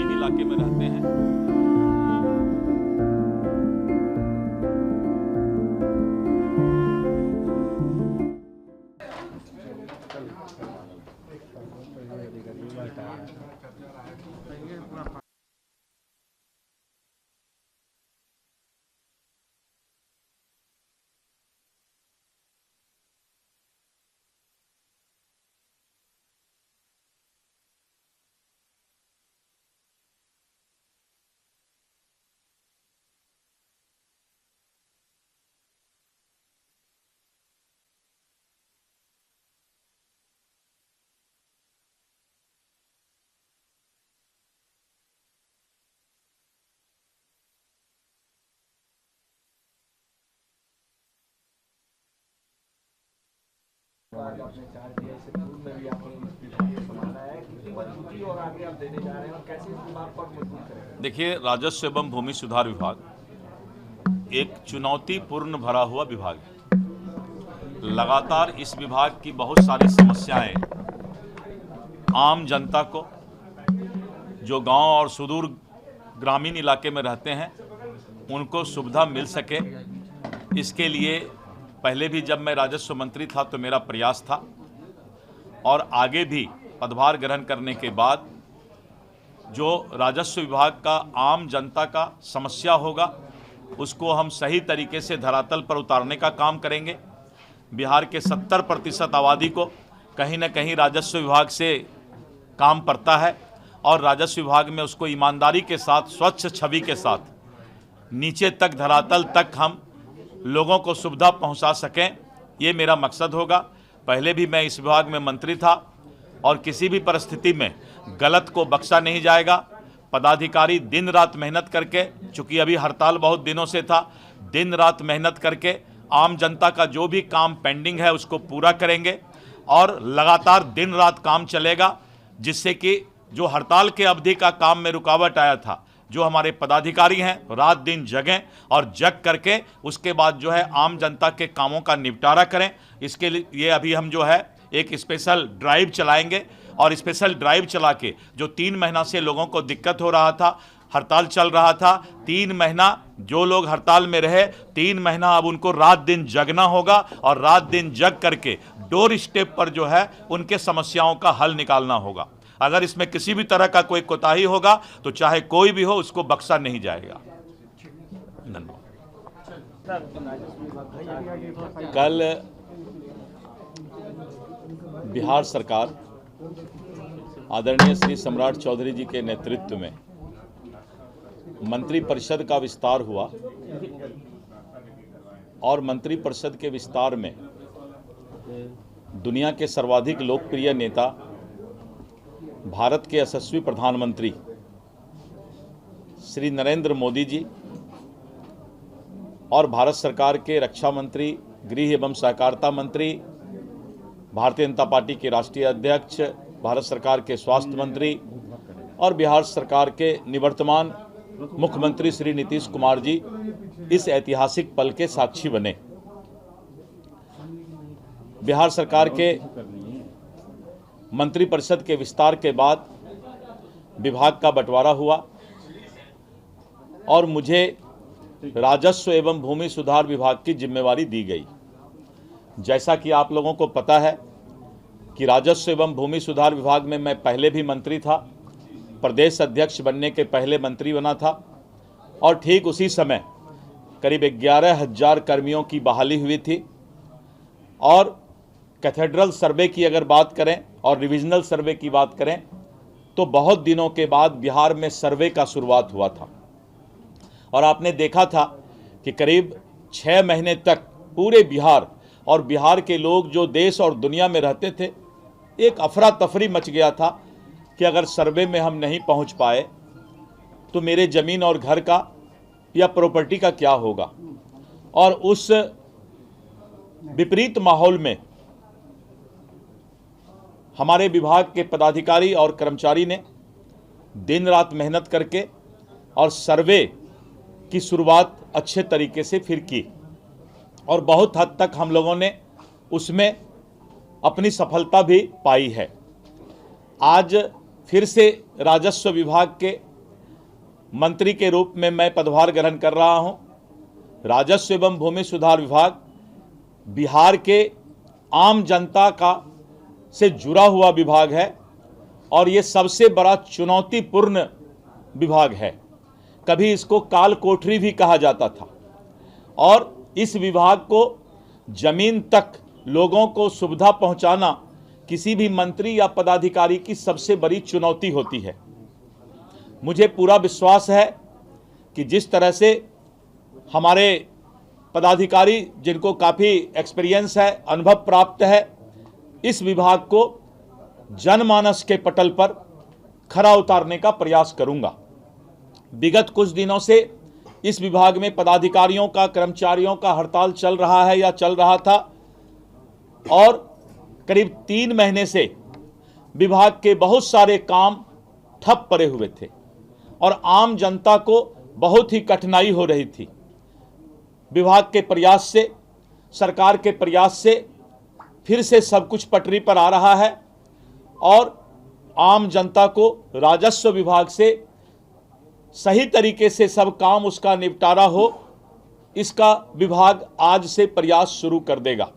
ग्रामीण इलाके में रहते हैं। आपने 4 दिया, इससे पूर्व में भी आपने इस विभाग को संभाला है, कितनी मजबूती और आगे आप देने जा रहे हैं और कैसे इस विभाग को मजबूत करेंगे? देखिए, राजस्व एवं भूमि सुधार विभाग एक चुनौतीपूर्ण भरा हुआ विभाग है। लगातार इस विभाग की बहुत सारी समस्याएं आम जनता को, जो गांव और सुदूर ग्रामीण इलाके में रहते हैं, उनको सुविधा मिल सके, इसके लिए पहले भी जब मैं राजस्व मंत्री था तो मेरा प्रयास था, और आगे भी पदभार ग्रहण करने के बाद जो राजस्व विभाग का आम जनता का समस्या होगा उसको हम सही तरीके से धरातल पर उतारने का काम करेंगे। बिहार के 70% आबादी को कहीं न कहीं राजस्व विभाग से काम पड़ता है, और राजस्व विभाग में उसको ईमानदारी के साथ, स्वच्छ छवि के साथ नीचे तक, धरातल तक हम लोगों को सुविधा पहुंचा सकें, ये मेरा मकसद होगा। पहले भी मैं इस विभाग में मंत्री था और किसी भी परिस्थिति में गलत को बख्शा नहीं जाएगा। पदाधिकारी दिन रात मेहनत करके, चूँकि अभी हड़ताल बहुत दिनों से था, दिन रात मेहनत करके आम जनता का जो भी काम पेंडिंग है उसको पूरा करेंगे, और लगातार दिन रात काम चलेगा, जिससे कि जो हड़ताल के अवधि का काम में रुकावट आया था, जो हमारे पदाधिकारी हैं रात दिन जगें और जग करके उसके बाद जो है आम जनता के कामों का निपटारा करें। इसके लिए अभी हम जो है एक स्पेशल ड्राइव चलाएंगे, और स्पेशल ड्राइव चला के जो 3 महीना से लोगों को दिक्कत हो रहा था, हड़ताल चल रहा था, 3 महीना जो लोग हड़ताल में रहे, 3 महीना अब उनको रात दिन जगना होगा, और रात दिन जग करके डोर स्टेप पर जो है उनके समस्याओं का हल निकालना होगा। अगर इसमें किसी भी तरह का कोई कोताही होगा तो चाहे कोई भी हो, उसको बख्शा नहीं जाएगा। कल बिहार सरकार आदरणीय श्री सम्राट चौधरी जी के नेतृत्व में मंत्रिपरिषद का विस्तार हुआ, और मंत्रिपरिषद के विस्तार में दुनिया के सर्वाधिक लोकप्रिय नेता, भारत के यशस्वी प्रधानमंत्री श्री नरेंद्र मोदी जी और भारत सरकार के रक्षा मंत्री, गृह एवं सहकारिता मंत्री, भारतीय जनता पार्टी के राष्ट्रीय अध्यक्ष, भारत सरकार के स्वास्थ्य मंत्री और बिहार सरकार के निवर्तमान मुख्यमंत्री श्री नीतीश कुमार जी इस ऐतिहासिक पल के साक्षी बने। बिहार सरकार के मंत्रिपरिषद के विस्तार के बाद विभाग का बंटवारा हुआ, और मुझे राजस्व एवं भूमि सुधार विभाग की जिम्मेवारी दी गई। जैसा कि आप लोगों को पता है कि राजस्व एवं भूमि सुधार विभाग में मैं पहले भी मंत्री था, प्रदेश अध्यक्ष बनने के पहले मंत्री बना था, और ठीक उसी समय करीब 11,000 कर्मियों की बहाली हुई थी। और कैथेड्रल सर्वे की अगर बात करें और रिविजनल सर्वे की बात करें तो बहुत दिनों के बाद बिहार में सर्वे का शुरुआत हुआ था, और आपने देखा था कि करीब 6 महीने तक पूरे बिहार और बिहार के लोग जो देश और दुनिया में रहते थे, एक अफरा तफरी मच गया था कि अगर सर्वे में हम नहीं पहुंच पाए तो मेरे ज़मीन और घर का या प्रॉपर्टी का क्या होगा। और उस विपरीत माहौल में हमारे विभाग के पदाधिकारी और कर्मचारी ने दिन रात मेहनत करके और सर्वे की शुरुआत अच्छे तरीके से फिर की, और बहुत हद तक हम लोगों ने उसमें अपनी सफलता भी पाई है। आज फिर से राजस्व विभाग के मंत्री के रूप में मैं पदभार ग्रहण कर रहा हूं। राजस्व एवं भूमि सुधार विभाग बिहार के आम जनता का से जुड़ा हुआ विभाग है और ये सबसे बड़ा चुनौतीपूर्ण विभाग है। कभी इसको काल कोठरी भी कहा जाता था और इस विभाग को जमीन तक लोगों को सुविधा पहुंचाना किसी भी मंत्री या पदाधिकारी की सबसे बड़ी चुनौती होती है। मुझे पूरा विश्वास है कि जिस तरह से हमारे पदाधिकारी जिनको काफ़ी एक्सपीरियंस है, अनुभव प्राप्त है, इस विभाग को जनमानस के पटल पर खरा उतारने का प्रयास करूंगा। विगत कुछ दिनों से इस विभाग में पदाधिकारियों का, कर्मचारियों का हड़ताल चल रहा है या चल रहा था और करीब 3 महीने से विभाग के बहुत सारे काम ठप पड़े हुए थे और आम जनता को बहुत ही कठिनाई हो रही थी। विभाग के प्रयास से, सरकार के प्रयास से फिर से सब कुछ पटरी पर आ रहा है और आम जनता को राजस्व विभाग से सही तरीके से सब काम उसका निपटारा हो, इसका विभाग आज से प्रयास शुरू कर देगा।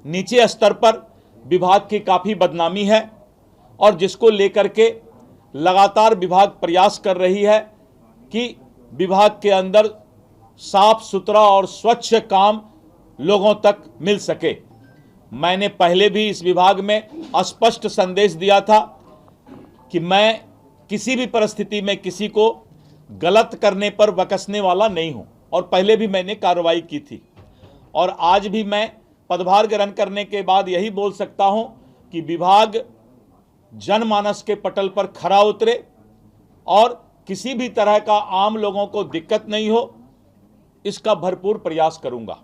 नीचे स्तर पर विभाग की काफ़ी बदनामी है और जिसको लेकर के लगातार विभाग प्रयास कर रही है कि विभाग के अंदर साफ सुथरा और स्वच्छ काम लोगों तक मिल सके। मैंने पहले भी इस विभाग में स्पष्ट संदेश दिया था कि मैं किसी भी परिस्थिति में किसी को गलत करने पर बकसने वाला नहीं हूं और पहले भी मैंने कार्रवाई की थी और आज भी मैं पदभार ग्रहण करने के बाद यही बोल सकता हूं कि विभाग जनमानस के पटल पर खरा उतरे और किसी भी तरह का आम लोगों को दिक्कत नहीं हो, इसका भरपूर प्रयास करूंगा।